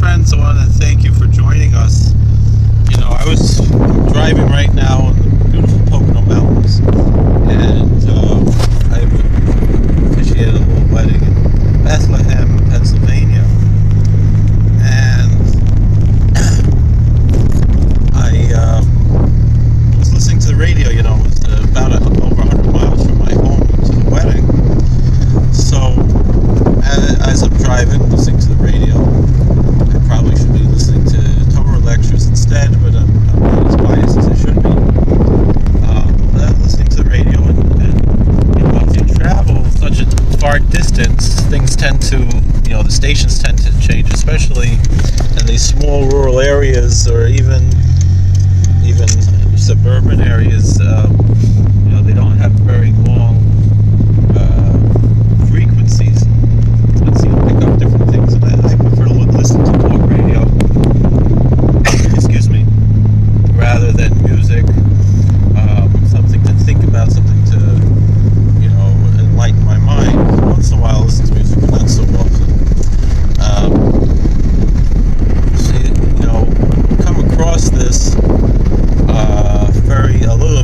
friends, I want to thank you for joining us. I was driving right now in the beautiful Pocono Mountains, and I officiated a little wedding in Bethlehem, Pennsylvania, and I was listening to the radio. It was about over 100 miles from my home to the wedding. So as I'm driving, listening to the radio, I probably should be listening to Torah lectures instead, but I'm not as biased as I should be. But I'm listening to the radio, and once you travel such a far distance, things tend to, the stations tend to change, especially in these small rural areas or even suburban areas. They don't have very long frequencies. Let's pick up different things, and I prefer to listen to talk radio excuse me, rather than music. Something to think about, something to enlighten my mind. Once in a while I listen to music, but not so often. Come across this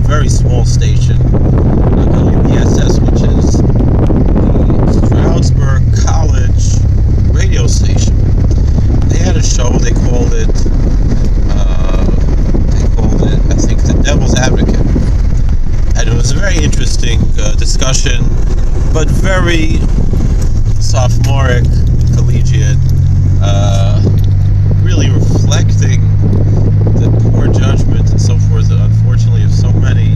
very small station, WBSS, which is the Stroudsburg College radio station. They had a show. They called it I think, The Devil's Advocate, and it was a very interesting discussion, but very sophomoric, collegiate, really reflecting the poor judgment and so forth, unfortunately, of so many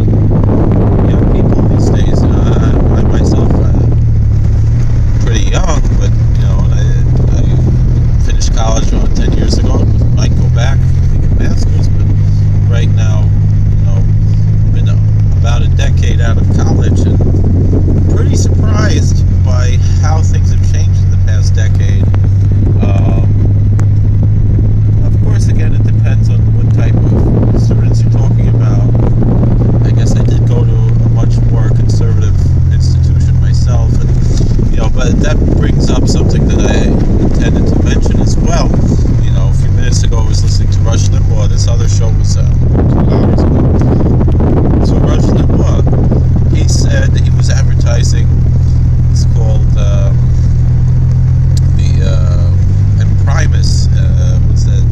young people these days. I myself, pretty young, but I finished college 10 years ago. Might go back, get a master's, but right now, been about a decade out of college, and pretty surprised by how things have changed in the past decade. Of course, again, it depends on what type of students you're talking about. I guess I did go to a much more conservative institution myself, and but that brings up something that I intended to mention as well. A few minutes ago I was listening to Rush Limbaugh. This other show was 2 hours ago. So Rush Limbaugh, he said that he was advertising. It's called the Primus. What's that?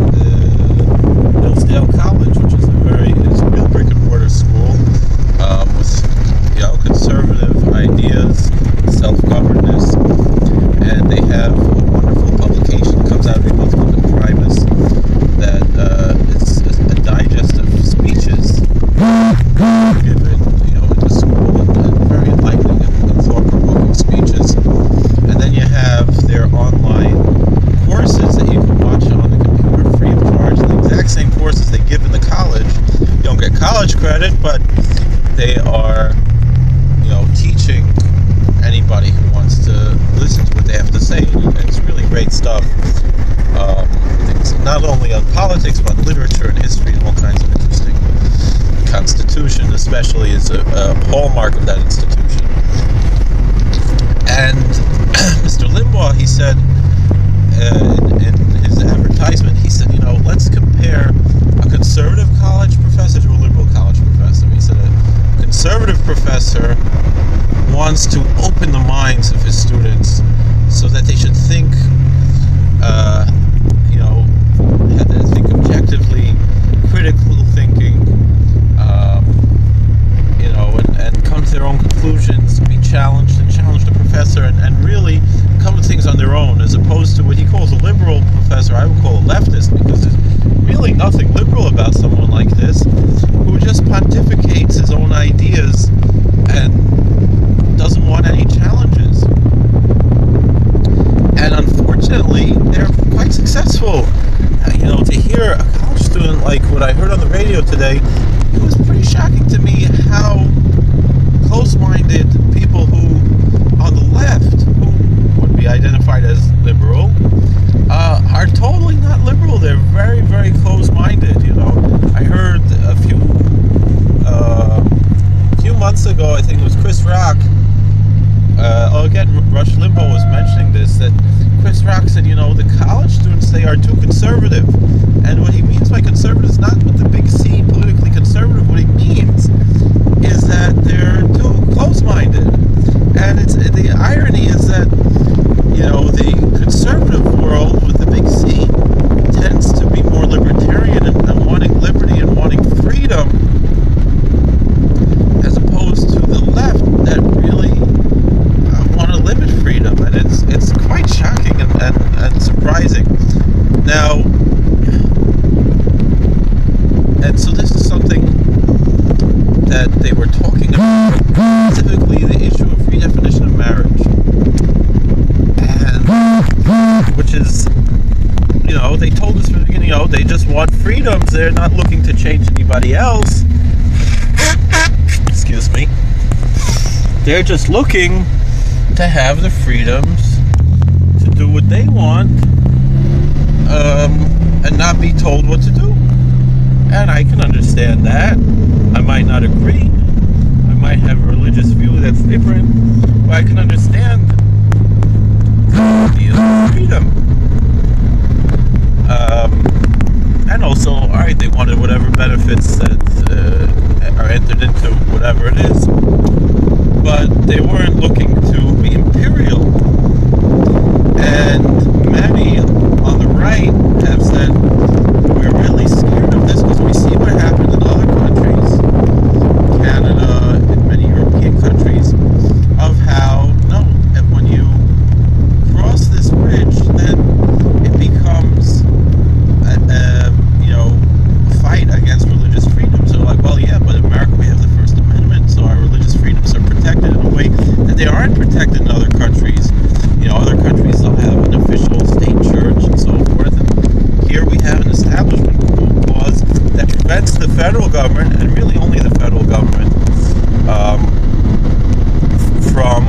The Hillsdale College, which is it's a real brick and mortar school with conservative ideas, self-governance, and they have a wonderful publication. It comes out every month called the Primus, that is a digest of speeches given in the school, and very enlightening and thought-provoking speeches. And then you have their online courses that you can watch on the computer free of charge. The exact same courses they give in the college. You don't get college credit, but they are teaching anybody who wants to listen to what they have to say. And it's really great stuff. Things not only on politics, but literature and history and all kinds of interesting. The Constitution, especially, is a hallmark of that institution. And Mr. Limbaugh, he said in his advertisement, he said, let's compare a conservative college professor to a liberal college professor. He said a conservative professor wants to open the minds of his students so that they should think, think objectively, critical thinking, and come to their own conclusions, be challenged and challenge the professor, and really come to things on their own, as opposed to what he calls a liberal professor. I would call a leftist, because there's really nothing liberal about someone like this, who just pontificates his own ideas and doesn't want any challenges. And unfortunately, they're quite successful. To hear a college student like what I heard on the radio today, it was pretty shocking to me how close-minded people who, on the left, who would be identified as liberal, are totally not liberal. They're very, very close-minded. I heard a few months ago, I think it was Chris Rock. Again, Rush Limbaugh was mentioning this, that Chris Strock said, the college students, they are too conservative. And what he means by conservative is not with the big C, politically conservative. What he means is that they're too close-minded. And the irony is that, the conservative world with the big C tends to be more libertarian and wanting liberty and wanting freedom, as opposed to the left that really want to limit freedom. And it's quite shocking and surprising. Now, and so this is something that they were talking about, specifically the issue of redefinition of marriage. And which is, they told us from the beginning, they just want freedoms. They're not looking to change anybody else. Excuse me. They're just looking to have the freedoms to do what they want, and not be told what to do. And I can understand that. I might not agree. I might have a religious view that's different, but I can understand the idea of freedom. And also, alright, they wanted whatever benefits that are entered into whatever it is, but they weren't looking to be imperial. And many on the right have said, we're really scared of this because we see what happened in other countries, Canada, and many European countries, of how, and when you cross this bridge, then it becomes a fight against religious freedoms. They're like, well, yeah, but in America we have the First Amendment, so our religious freedoms are protected in a way that they aren't protected in other countries. Other countries don't have an official state church and so forth. And here we have an establishment clause that prevents the federal government, and really only the federal government, from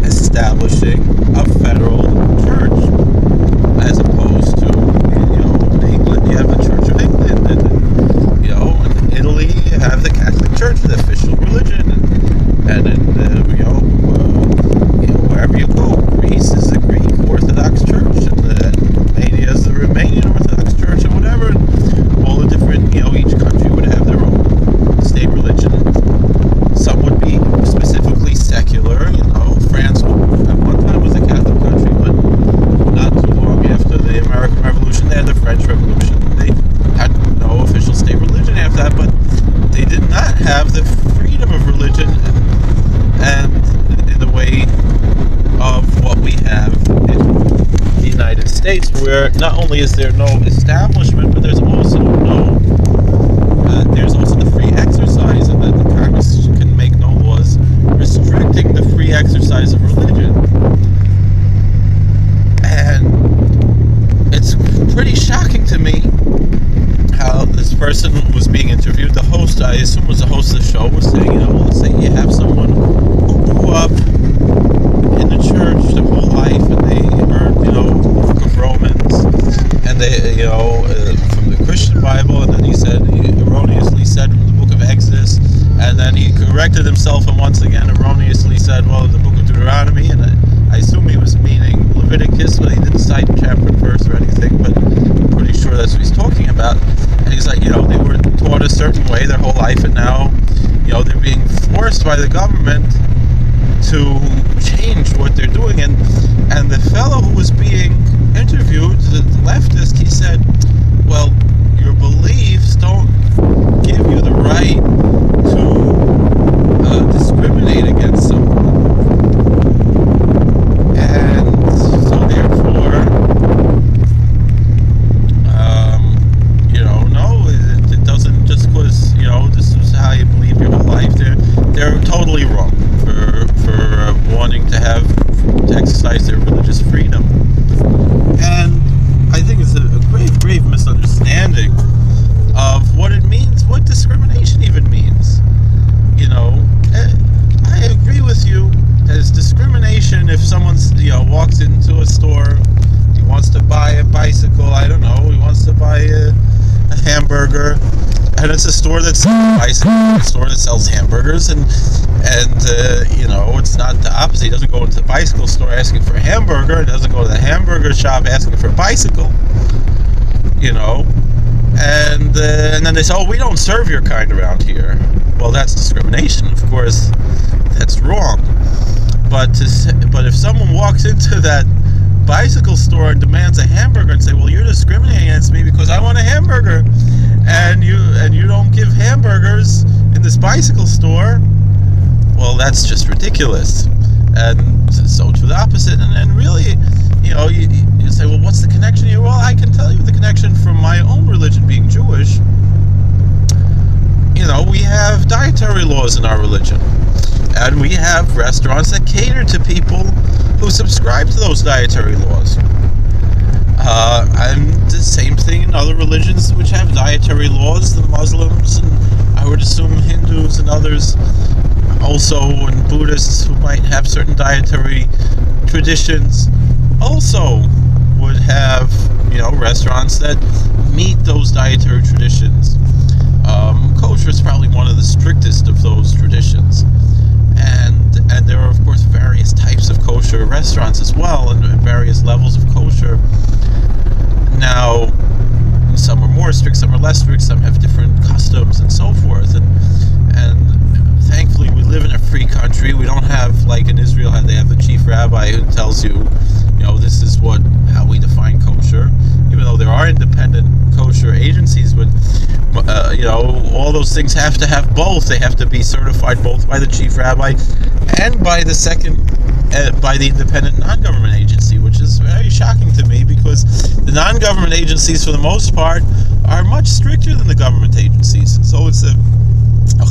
establishing a federal church, as opposed to, in England you have the Church of England, and in Italy you have the Catholic Church, the official religion, and in wherever you go, Greece is the Greek Orthodox Church, and Romania is the Romanian Orthodox Church, and whatever, and all the different, each country would have their own state religion. Some would be specifically secular, France at one time was a Catholic country, but not too long after the American Revolution, they had the French Revolution. They had no official state religion after that, but they did not have the freedom of religion and in the way of what we have in the United States, where not only is there no establishment, but there's also the free exercise, and that the Congress can make no laws restricting the free exercise of religion. And it's pretty shocking to me how this person was being interviewed. The host, I assume was the host of the show, was saying, let's say you have someone who grew up in the church their whole life, and they heard, the book of Romans, and they, from the Christian Bible, and then he erroneously said from the book of Exodus, and then he corrected himself and once again erroneously said, well, the book of Deuteronomy, and I assume he was meaning Leviticus, but he didn't cite chapter and verse or anything, but I'm pretty sure that's what he's talking about. And he's like, they were taught a certain way their whole life, and now, they're being forced by the government to change what they're doing. And the fellow who was being interviewed, the leftist, he said, well, your beliefs don't give you the right to discriminate against someone. And so therefore, no, it doesn't, just because, this is how you believe your whole life, they're totally wrong for wanting to exercise their religious freedom. And I think it's a grave misunderstanding of what it means, what discrimination even means. I agree with you that it's discrimination if someone walks into a store, he wants to buy a bicycle, I don't know, he wants to buy a hamburger, and it's a store that sells bicycles, a store that sells hamburgers, and And it's not the opposite. He doesn't go into the bicycle store asking for a hamburger. He doesn't go to the hamburger shop asking for a bicycle. And then they say, oh, we don't serve your kind around here. Well, that's discrimination. Of course, that's wrong. But if someone walks into that bicycle store and demands a hamburger and say, well, you're discriminating against me because I want a hamburger, and you don't give hamburgers in this bicycle store, well, that's just ridiculous. And so to the opposite. And really, you say, well, what's the connection here? Well, I can tell you the connection from my own religion, being Jewish. We have dietary laws in our religion, and we have restaurants that cater to people who subscribe to those dietary laws. And the same thing in other religions which have dietary laws. The Muslims, and I would assume Hindus and others also, and Buddhists who might have certain dietary traditions, also would have restaurants that meet those dietary traditions. Kosher is probably one of the strictest of those traditions, and there are of course various types of kosher restaurants as well, and various levels of kosher. Now, some are more strict, some are less strict, some have different customs and so forth, and thankfully we live in a free country. We don't have, like in Israel, how they have the chief rabbi who tells you, this is how we define kosher, even though there are independent kosher agencies, but all those things have to have both. They have to be certified both by the chief rabbi and by the independent non-government agency, which is very shocking to me, because the non-government agencies, for the most part, are much stricter than the government agencies. So it's a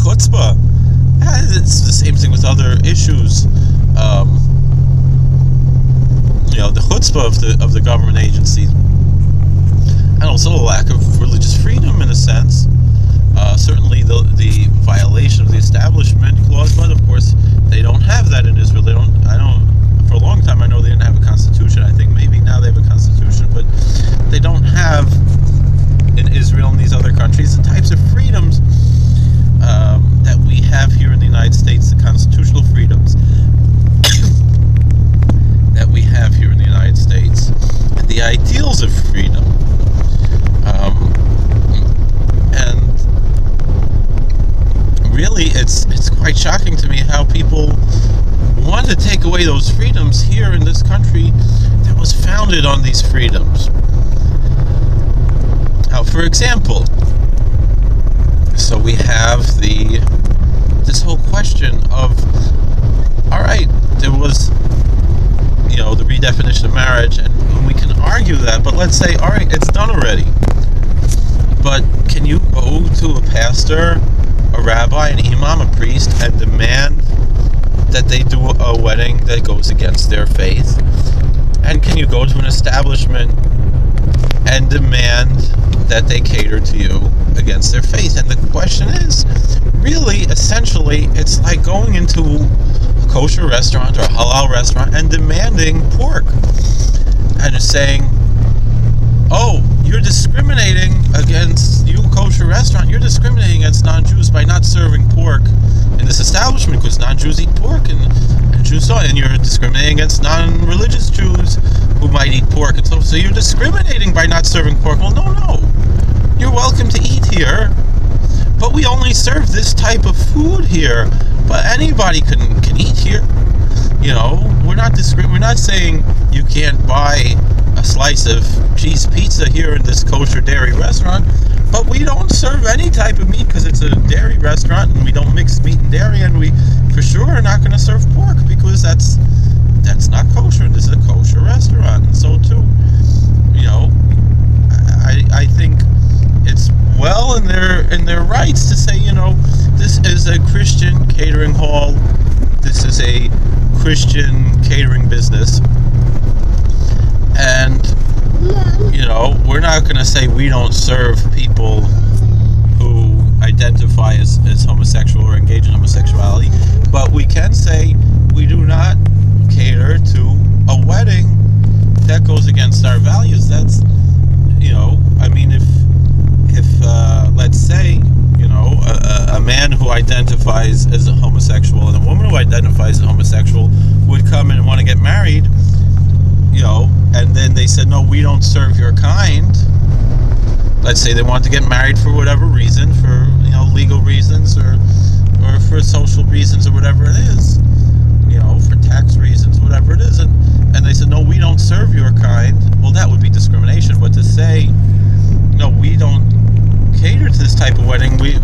chutzpah. And it's the same thing with other issues. The chutzpah of the government agencies, and also the lack of religious freedom in a sense. Certainly the violation of the Establishment Clause, but of course they don't have that in Israel. For a long time I know they didn't have a constitution. I think maybe now they have a constitution, but they don't have in Israel and these other countries the types of freedoms that we have here in the United States, the constitutional freedoms that we have here in the United States, and the ideals of freedom. And really, it's quite shocking to me how people want to take away those freedoms here in this country that was founded on these freedoms. Now, for example, so we have this whole question of, all right, there was the redefinition of marriage, and we can argue that, but let's say, all right, it's done already. But can you go to a pastor, a rabbi, an imam, a priest, and demand that they do a wedding that goes against their faith? And can you go to an establishment and demand that they cater to you against their faith? And the question is, really, essentially, it's like going into a kosher restaurant or a halal restaurant and demanding pork, and saying, oh, you're discriminating against, you kosher restaurant, you're discriminating against non-Jews by not serving pork in this establishment because non-Jews eat pork and Jews don't, and you're discriminating against non-religious Jews who might eat pork, and so you're discriminating by not serving pork. Well, no, you're welcome to eat here, but we only serve this type of food here, but anybody can eat here. We're not saying you can't buy a slice of cheese pizza here in this kosher dairy restaurant, but we don't serve any type of meat because it's a dairy restaurant, and we don't mix meat and dairy, and we for sure are not going to serve pork because that's not kosher, and this is a kosher restaurant. And so too, I think it's well in their rights to say, this is a Christian catering hall, this is a Christian catering business, and we're not going to say we don't serve people who identify as homosexual or engage in homosexuality, but we can say we do not cater to a wedding that goes against our values. That's, if let's say, a man who identifies as a homosexual and a woman who identifies as homosexual would come in and want to get married, and then they said, no, we don't serve your kind. Let's say they want to get married for whatever reason, for legal reasons or for social reasons or whatever it is, for tax reasons, whatever it is, and they said, no, we don't serve your kind. Well, that would be discrimination. But to say, no, we don't cater to this type of wedding, we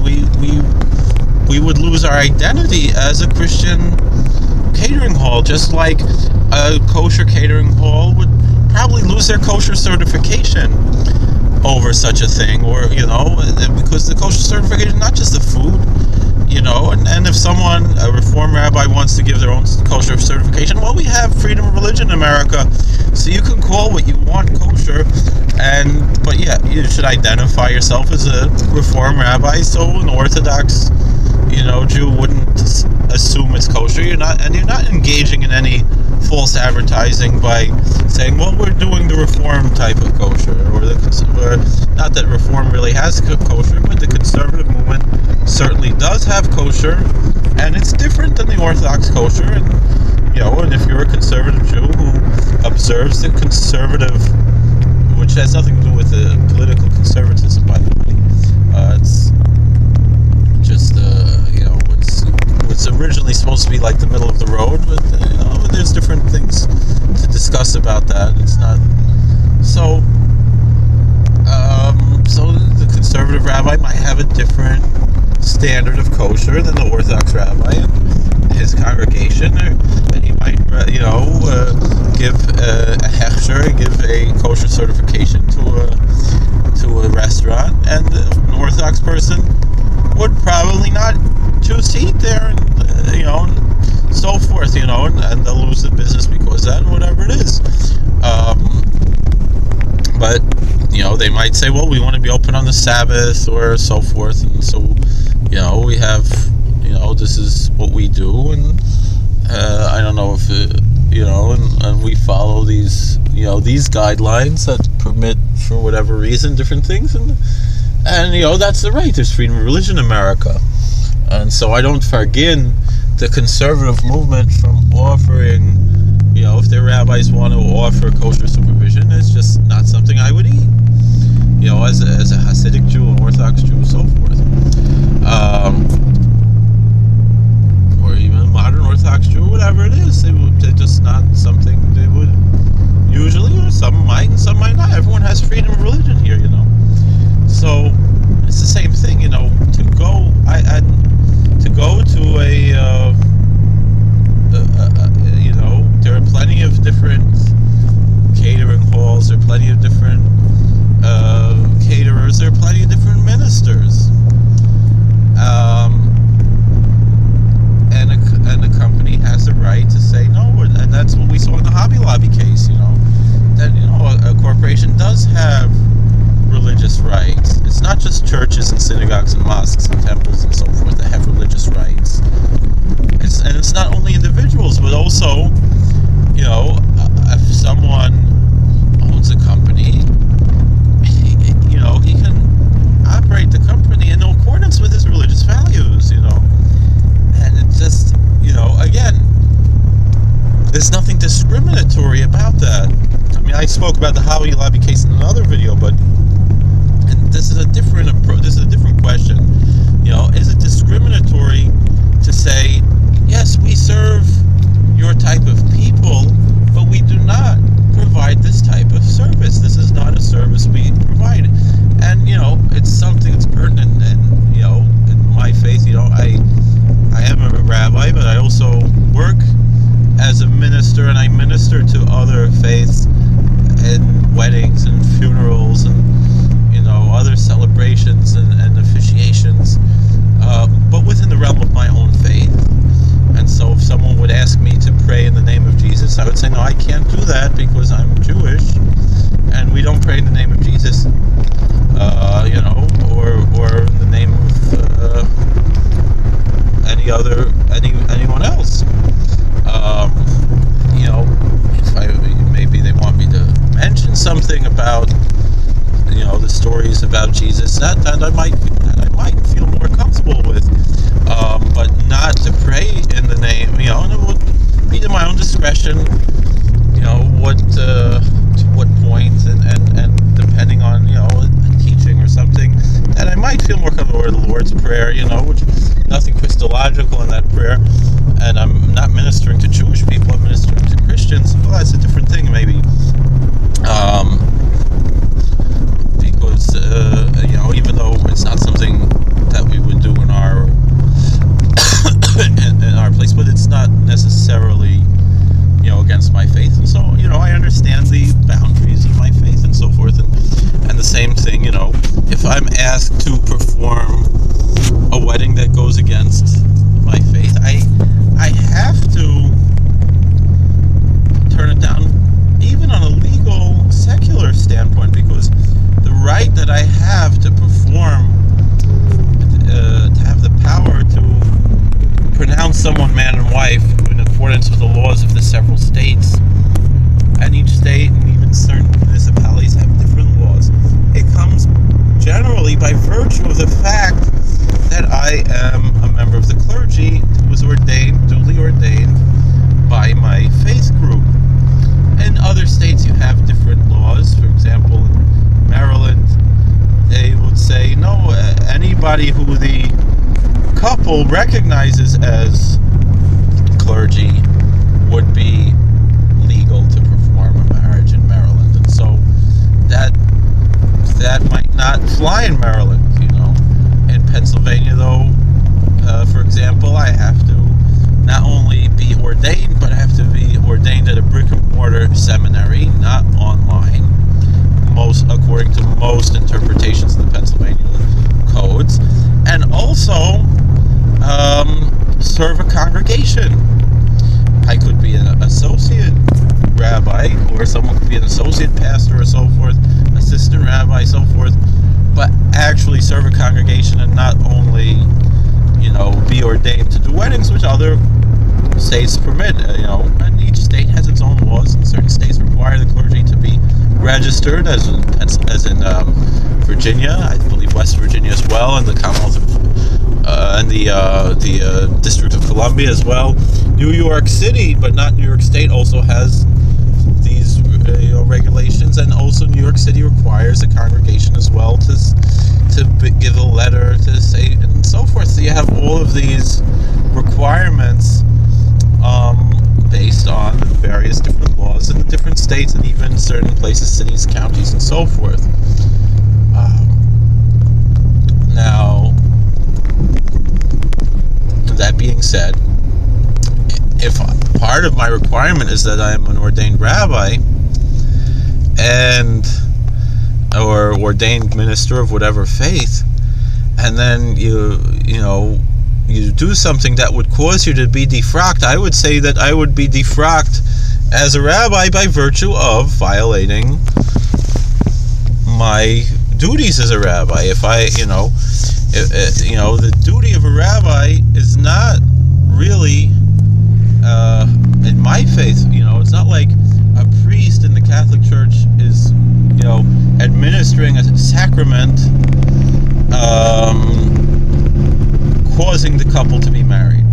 would lose our identity as a Christian catering hall, just like a kosher catering hall would probably lose their kosher certification over such a thing, or because the kosher certification is not just the food, and if a Reform rabbi wants to give their own kosher certification, well, we have freedom of religion in America, so you can call what you want kosher, but yeah, you should identify yourself as a Reform rabbi, so an Orthodox Jew wouldn't assume it's kosher. You're not engaging in any false advertising by saying, well, we're doing the Reform type of kosher, or not that Reform really has kosher, but the conservative movement certainly does have kosher, and it's different than the Orthodox kosher. And if you're a conservative Jew who observes the conservative, which has nothing to do with the political conservatism, by the way, it's just what's originally supposed to be like the middle of the road, but there's different things to discuss about that. It's not so. So the conservative rabbi might have a different standard of kosher than the Orthodox rabbi and his congregation, and he might give a hechsher, give a kosher certification to a restaurant, and an Orthodox person would probably not choose to eat there, and so forth, and they'll lose the business because of that, and whatever it is. But they might say, well, we want to be open on the Sabbath, or so forth, and so we have this is what we do, and I don't know if and we follow these these guidelines that permit, for whatever reason, different things, and that's the right. There's freedom of religion in America, and so I don't forgive the conservative movement from offering, if their rabbis want to offer kosher supervision, it's just not something I would eat, as a Hasidic Jew, an Orthodox Jew, so forth, or even a modern Orthodox Jew, whatever it is, they're just not something they would usually, or some might and some might not. Everyone has freedom of religion here, so it's the same thing, to go to there are plenty of different catering halls, there are plenty of different caterers, there are plenty of different ministers, and the company has the right to say no, and that's what we saw in the Hobby Lobby case, that a corporation does have religious rights. It's not just churches and synagogues and mosques and temples and so forth that have religious rights. It's not only individuals, but also, if someone owns a company, he can operate the company in accordance with his religious values, and it's just, again, there's nothing discriminatory about that. I mean, I spoke about the Hobby Lobby case in another video, but this is a different approach. This is a different question. Is it discriminatory to say, yes, we serve your type of people, but we do not provide this type of service. This is not a service we provide. And it's something that's pertinent, and in my faith, I am a rabbi, but I also work as a minister, and I minister to other faiths in weddings and funerals and other celebrations and officiations, but within the realm of my own faith. And so if someone would ask me to pray in the name of Jesus, I would say, no, I can't do that because I'm Jewish, and we don't pray in the name of Jesus, or in the name of anyone else. If maybe they want me to mention something about the stories about Jesus, that I that I might feel more comfortable with, but not to pray in the name, and it would be to my own discretion, to what point, and depending on, a teaching or something, that I might feel more comfortable with the Lord's Prayer, which nothing Christological in that prayer, and I'm not ministering to Jewish people, I'm ministering to Christians. Well, that's a different thing, maybe. Because, even though it's not something that we would do in our in our place, but it's not necessarily, against my faith, and so, I understand the boundaries of my faith and so forth, and the same thing, if I'm asked to perform a wedding that goes against my faith, I have to turn it down, even on a legal, secular standpoint, because the right that I have to perform, to have the power to pronounce someone man and wife in accordance with the laws of the several states, and each state and even certain municipalities have different laws. It comes generally by virtue of the fact that I am a member of the clergy who was duly ordained by my faith group. In other states you have different laws. For example, in Maryland, they would say, no, anybody who the couple recognizes as clergy would be legal to perform a marriage in Maryland. And so that might not fly in Maryland, In Pennsylvania, though, for example, I have to not only be ordained, but I have to be ordained at a brick-and-mortar seminary, not online, according to most interpretations of the Pennsylvania codes, and also serve a congregation. I could be an associate rabbi, or someone could be an associate pastor or so forth, assistant rabbi, so forth, but actually serve a congregation and not only, be ordained to do weddings, which other states permit, and each state has its own laws, and certain states require the clergy to be registered, as in Virginia, I believe West Virginia as well, and the Commonwealth of, and the District of Columbia as well. New York City, but not New York State, also has these regulations, and also New York City requires a congregation as well to give a letter to say, and so forth. So you have all of these requirements based on the various different laws in the different states, and even certain places, cities, counties, and so forth. Now, that being said, if part of my requirement is that I am an ordained rabbi or ordained minister of whatever faith, and then you do something that would cause you to be defrocked, I would say that I would be defrocked as a rabbi by virtue of violating my duties as a rabbi. If the duty of a rabbi is not really, in my faith, it's not like a priest in the Catholic Church is, administering a sacrament, causing the couple to be married.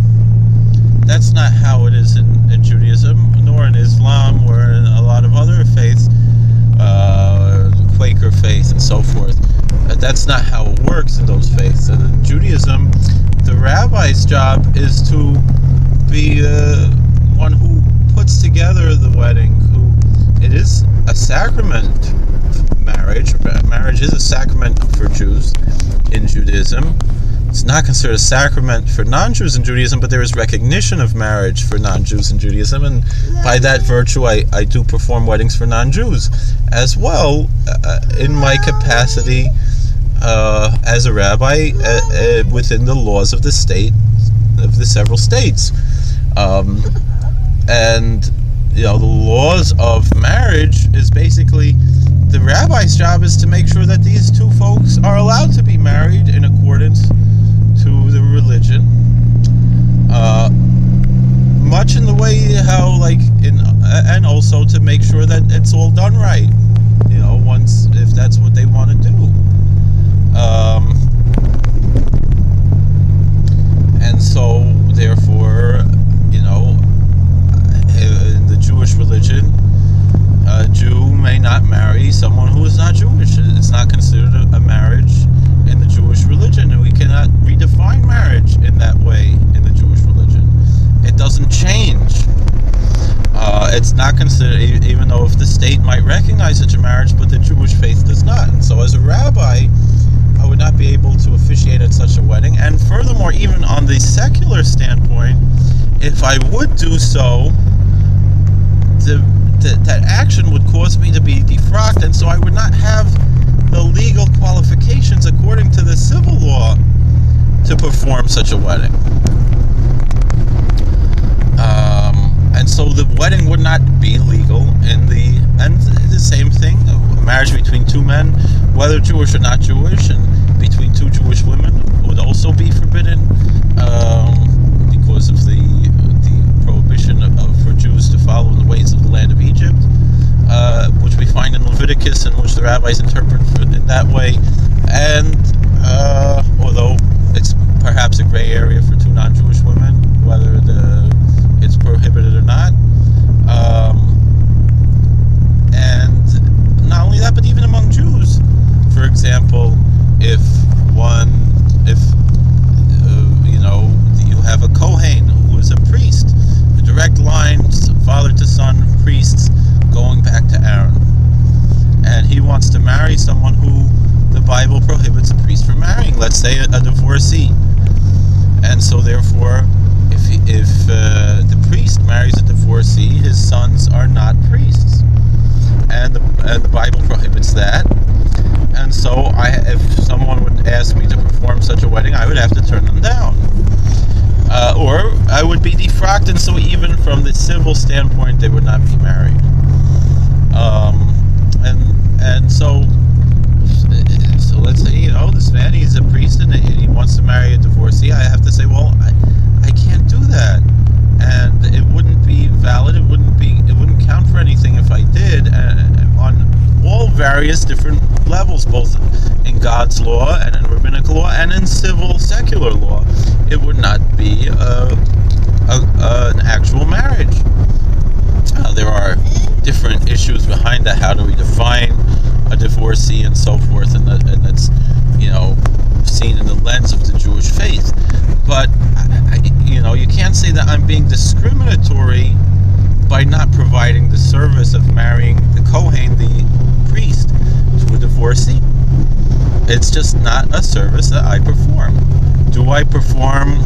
That's not how it is in Judaism, nor in Islam, or in a lot of other faiths, Quaker faith and so forth. That's not how it works in those faiths. In Judaism, the rabbi's job is to be one who puts together the wedding, it is a sacrament. Marriage is a sacrament for Jews in Judaism. It's not considered a sacrament for non-Jews in Judaism, but there is recognition of marriage for non-Jews in Judaism, and by that virtue I do perform weddings for non-Jews as well, in my capacity as a rabbi within the laws of the state, of the several states. And the laws of marriage is basically, the rabbi's job is to make sure that these two folks are allowed to be married in accordance to the religion, much in the way how, and also to make sure that it's all done right, once, if that's what they want to do. And so, therefore, you know, in the Jewish religion, a Jew may not marry someone who is not Jewish. It's not considered a marriage in the Jewish religion, and we cannot redefine marriage in that way in the Jewish religion. It doesn't change. It's not considered, even though if the state might recognize such a marriage, but the Jewish faith does not. And so as a rabbi, I would not be able to officiate at such a wedding. And furthermore, even on the secular standpoint, if I would do so, that action would cause me to be defrocked, and so I would not have the legal qualifications according to the civil law to perform such a wedding. And so the wedding would not be legal and the same thing, a marriage between two men, whether Jewish or not Jewish, and between two Jewish women would also be forbidden, because of the prohibition for Jews to follow in the ways of the land of Egypt, which we find in Leviticus, and which the rabbis interpret in that way. And although it's perhaps a gray area for two non-Jewish women, whether it's prohibited or not. And not only that, but even among Jews. For example, if you have a Kohen who is a priest, a direct line, father to son, priests going back to Aaron, and he wants to marry someone who the Bible prohibits a priest from marrying, let's say a divorcee. And so therefore, if the priest marries a divorcee, his sons are not priests, and the Bible prohibits that. And so if someone would ask me to perform such a wedding, I would have to turn them down, or I would be defrocked. And so even from the civil standpoint, they would not be married. And so let's say, this man, he's a priest, and he wants to marry a divorcee. I have to say, well, I can't do that, and it wouldn't be valid. It wouldn't count for anything if I did, on all various different levels, both in God's law and in rabbinical law and in civil secular law. It would not be an actual marriage. There are different issues behind that. How do we define a divorcee and so forth, and that's seen in the lens of the Jewish faith. But you can't say that I'm being discriminatory by not providing the service of marrying the Kohen, the priest, to a divorcee. It's just not a service that I perform. Do I perform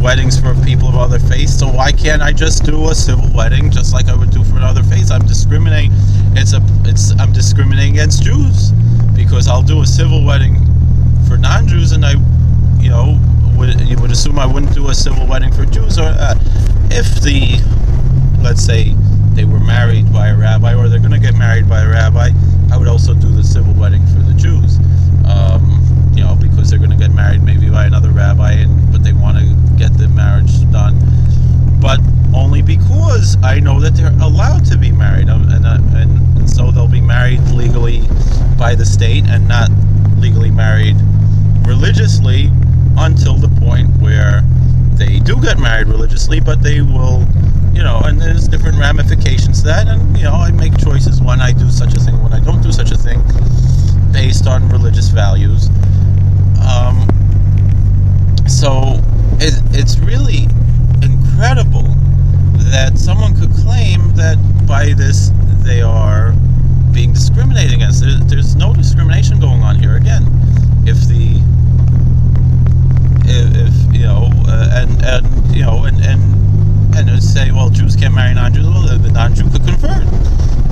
weddings for people of other faiths? So why can't I just do a civil wedding just like I would do for another faith? I'm discriminating. I'm discriminating against Jews, because I'll do a civil wedding for non-Jews, and you would assume I wouldn't do a civil wedding for Jews. Or if let's say they were married by a rabbi, or they're going to get married by a rabbi, I would also do the civil wedding for the Jews, because they're going to get married maybe by another rabbi, but they want to get the marriage done, but only because I know that they're allowed to be married, and so they'll be married legally by the state and not legally married religiously until the point where they do get married religiously, but they will, and there's different ramifications to that, and I make choices when I do such a thing, when I don't do such a thing, based on religious values. So it's really incredible that someone could claim that by this they are being discriminated against. There's no discrimination going on here. Again, if and say, well, Jews can't marry non-Jews, well, the non-Jew could convert,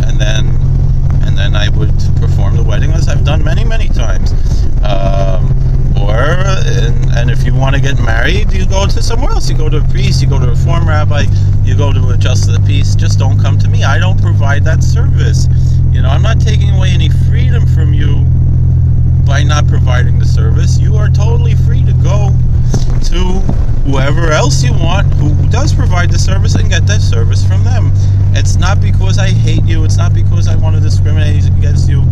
and then I would perform the wedding, as I've done many times. And if you want to get married, you go to somewhere else. You go to a priest, you go to a reform rabbi, you go to a justice of the peace. Just don't come to me. I don't provide that service. I'm not taking away any freedom from you by not providing the service. You are totally free to go to whoever else you want who does provide the service and get that service from them. It's not because I hate you. It's not because I want to discriminate against you.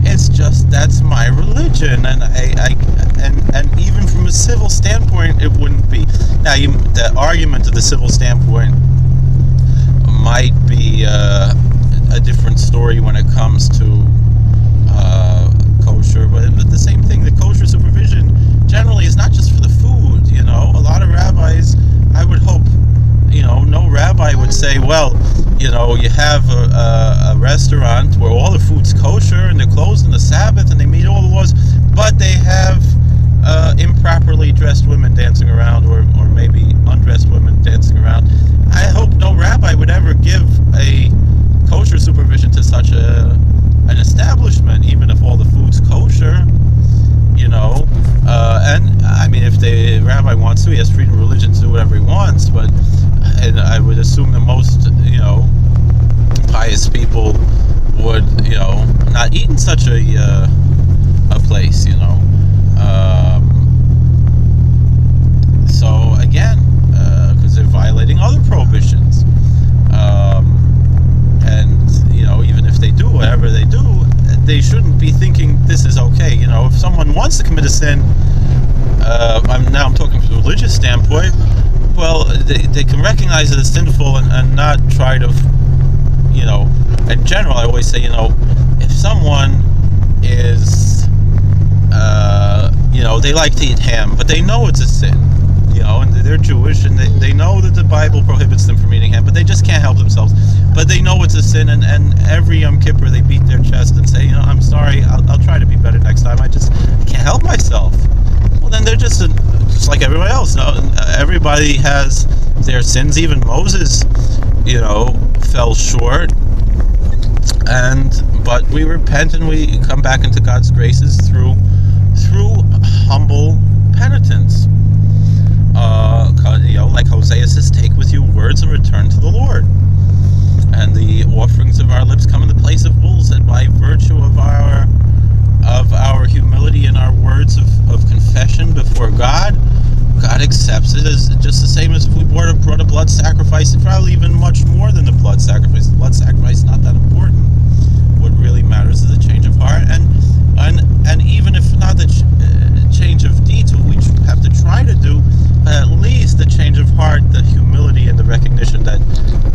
It's just that's my religion, and and even for me from a civil standpoint, it wouldn't be. Now, the argument of the civil standpoint might be a different story when it comes to kosher, but the same thing, the kosher supervision generally is not just for the food. A lot of rabbis, I would hope, no rabbi would say, well, you have a restaurant where all the food's kosher and they're closed on the Sabbath and they meet all the laws, but they have improperly dressed women dancing around, or maybe undressed women dancing around. I hope no rabbi would ever give a kosher supervision to such an establishment, even if all the food's kosher. And I mean, if the rabbi wants to, he has freedom of religion to do whatever he wants, and I would assume the most, pious people would, not eat in such a place, So again, because they're violating other prohibitions, and even if they do whatever they do, they shouldn't be thinking this is okay. If someone wants to commit a sin, I'm talking from a religious standpoint. Well, they can recognize it as sinful and not try to, in general, I always say, if someone is, they like to eat ham, but they know it's a sin, and they're Jewish, and they know that the Bible prohibits them from eating ham, but they just can't help themselves. But they know it's a sin, and every Yom Kippur they beat their chest and say, I'm sorry, I'll try to be better next time. I can't help myself. Well, then they're just like everybody else. Everybody has their sins. Even Moses, fell short. But we repent and we come back into God's graces through humble penitence. Like Hosea says, take with you words and return to the Lord. And the offerings of our lips come in the place of bulls, and by virtue of our humility and our words of confession before God accepts it as just the same as if we brought a blood sacrifice, and probably even much more than the blood sacrifice. The blood sacrifice is not that important. What really matters is the change of heart, and even if not the change of deeds, what we have to try to do, at least the change of heart, the humility, and the recognition that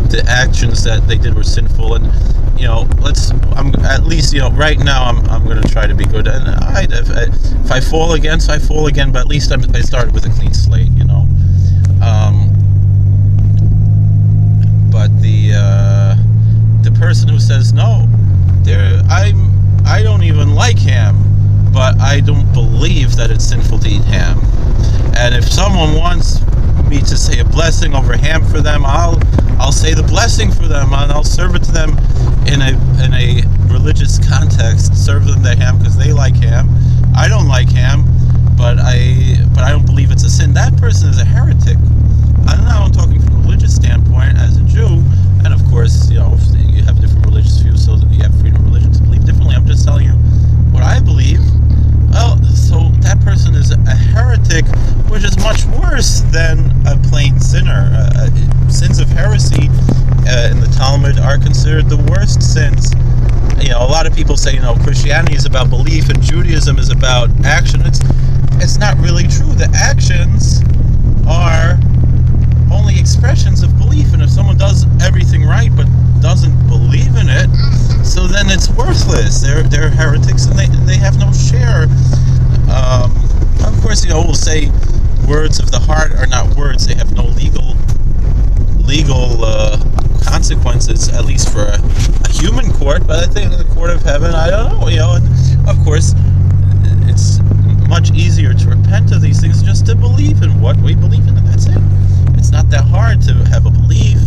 the actions that they did were sinful. And I'm at least, right now I'm going to try to be good. And if I fall again, so I fall again. But at least I started with a clean slate, But the person who says no, I don't even like ham, but I don't believe that it's sinful to eat ham. And if someone wants me to say a blessing over ham for them, I'll say the blessing for them, and I'll serve it to them in a religious context. Serve them the ham because they like ham. I don't like ham, but I don't believe it's a sin. That person is a heretic. I don't know. I'm talking from a religious standpoint as a Jew, and of course, you have different religious views, so that you have freedom of religion to believe differently. I'm just telling you what I believe. Well, so that person is a heretic, which is much worse than a plain sinner. Sins of heresy in the Talmud are considered the worst sins. A lot of people say, Christianity is about belief and Judaism is about action. It's not really true. The actions are only expressions of belief, and if someone does everything right but doesn't believe in it, so then it's worthless. They're heretics, and they have no share. Of course, we'll say words of the heart are not words. They have no legal consequences, at least for a human court. But I think in the court of heaven, I don't know. And of course, it's much easier to repent of these things, just to believe in what we believe in, and that's it. It's not that hard to have a belief.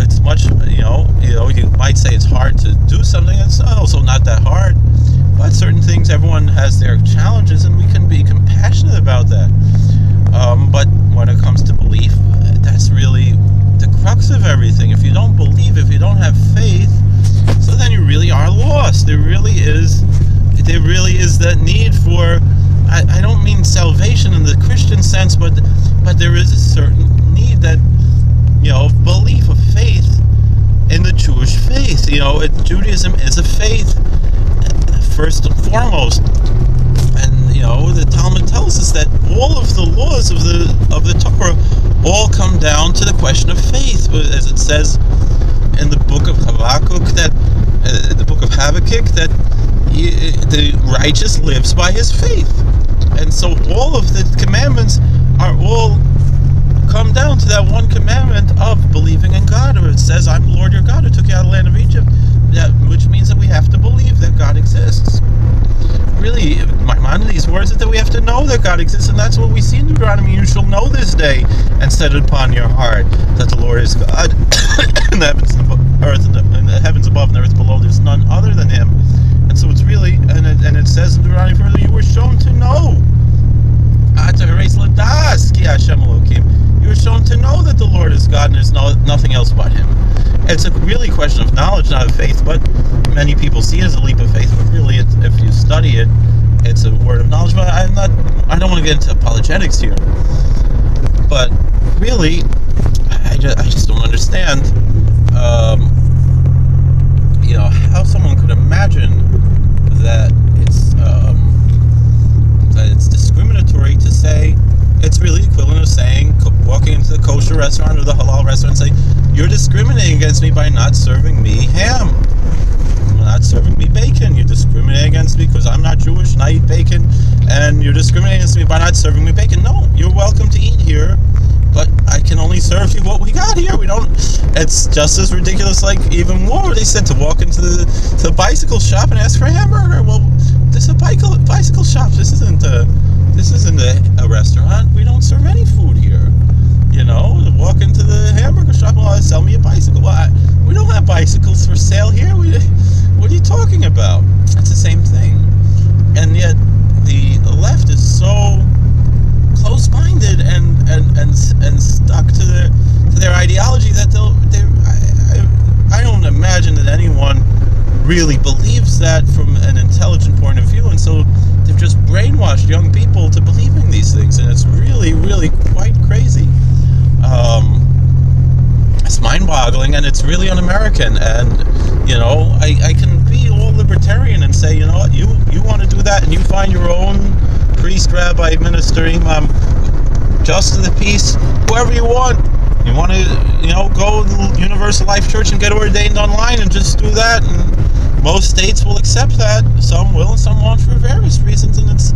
It's much, you might say it's hard to do something. It's also not that hard. But certain things, everyone has their challenges, and we can be compassionate about that. But when it comes to belief, that's really the crux of everything. If you don't believe, if you don't have faith, so then you really are lost. There really is that need for, I don't mean salvation in the Christian sense, but there is a certain need that, of belief, of faith in the Jewish faith. Judaism is a faith, first and foremost. And, the Talmud tells us that all of the laws of the Torah all come down to the question of faith, as it says in the book of Habakkuk, that the righteous lives by his faith. And so all of the commandments are all come down to that one commandment of believing in God, or it says, "I'm the Lord your God who took you out of the land of Egypt," which means that we have to believe that God exists. Really, my mind of these words is that we have to know that God exists, and that's what we see in Deuteronomy. You shall know this day and set it upon your heart that the Lord is God in the heavens above, in the heavens above and the earth below. There's none other than Him. And so it's really, and it says in Deuteronomy further, you were shown to know. You were shown to know that the Lord is God and there's nothing else but Him. It's a really question of knowledge, not of faith, but many people see it as a leap of faith, but really, if you study it, it's a word of knowledge. But I don't want to get into apologetics here. But really, I just don't understand, how someone could imagine that it's discriminatory to say. It's really equivalent of saying, walking into the kosher restaurant or the halal restaurant and say, "You're discriminating against me by not serving me ham, not serving me bacon. You're discriminating against me because I'm not Jewish and I eat bacon, and you're discriminating against me by not serving me bacon." No, you're welcome to eat here, but I can only serve you what we got here. We don't. It's just as ridiculous. Like even more, they said to walk into the bicycle shop and ask for a hamburger. Well, this is a bicycle shop. This isn't a restaurant. We don't serve any food here. To walk into the hamburger shop, well, sell me a bicycle. Well, we don't have bicycles for sale here. What are you talking about? It's the same thing. And yet the left is so close-minded and stuck to their ideology that I don't imagine that anyone really believes that from an intelligent point of view, and so they've just brainwashed young people to believing these things, and it's really, really quite crazy. It's mind-boggling, and it's really un-American. And I can be all libertarian and say, you know what, you want to do that, and you find your own priest, rabbi, minister, imam, justice of the peace, whoever you want. You want to, go to the Universal Life Church and get ordained online and just do that, and most states will accept that. Some will, and some won't for various reasons, and it's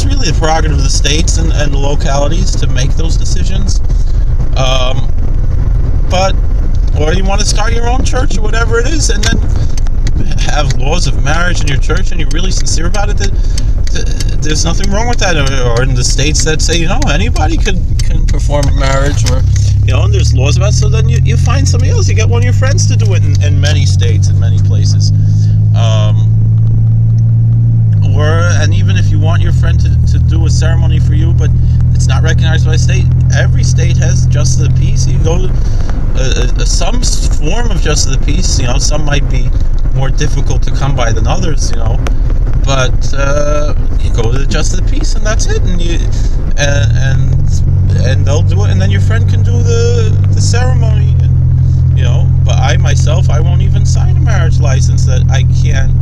really the prerogative of the states and the localities to make those decisions. Or you want to start your own church or whatever it is, and then have laws of marriage in your church, and you're really sincere about it, there's nothing wrong with that. Or in the states that say, anybody can perform a marriage, or, and there's laws about it, so then you find somebody else. You get one of your friends to do it in many states, in many places. And even if you want your friend to do a ceremony for you, but it's not recognized by a state, every state has justice of the peace. You go to some form of justice of the peace. Some might be more difficult to come by than others, but you go to the justice of the peace, and that's it, and they'll do it, and then your friend can do the ceremony, but I myself, I won't even sign a marriage license that I can't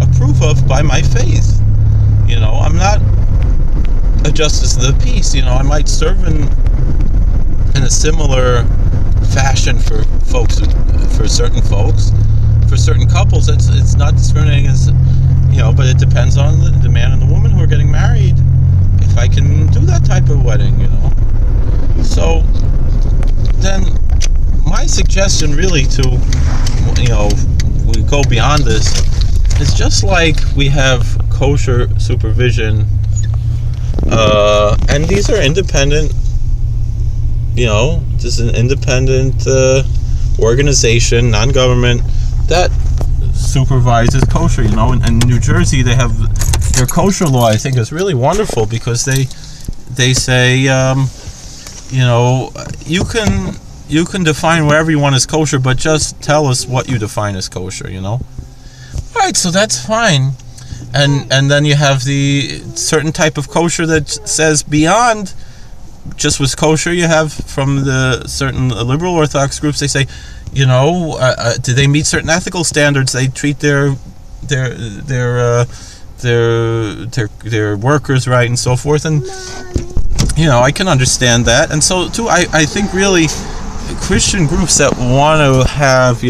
approve of by my faith. I'm not a justice of the peace. I might serve in a similar fashion for certain folks, for certain couples. It's not discriminating as, but it depends on the man and the woman who are getting married, if I can do that type of wedding. So then my suggestion really to, we go beyond this, is just like we have kosher supervision, and these are independent, just an independent organization, non-government, that supervises kosher. In New Jersey, they have their kosher law. I think is really wonderful, because they say, you can define whatever you want as kosher, but just tell us what you define as kosher. All right, so that's fine. And then you have the certain type of kosher that says beyond just was kosher. You have from the certain liberal Orthodox groups, they say, do they meet certain ethical standards? They treat their their workers right and so forth. And I can understand that. And so too, I think really Christian groups that want to have,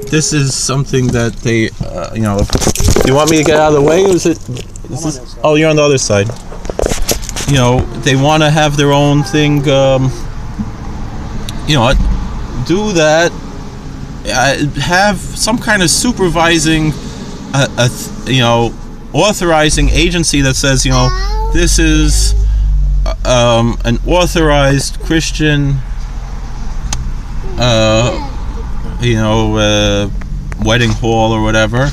this is something that they, do you want me to get out of the way? Or is it? Oh, you're on the other side. They want to have their own thing. Do that. Have some kind of supervising, authorizing agency that says, this is an authorized Christian, wedding hall or whatever.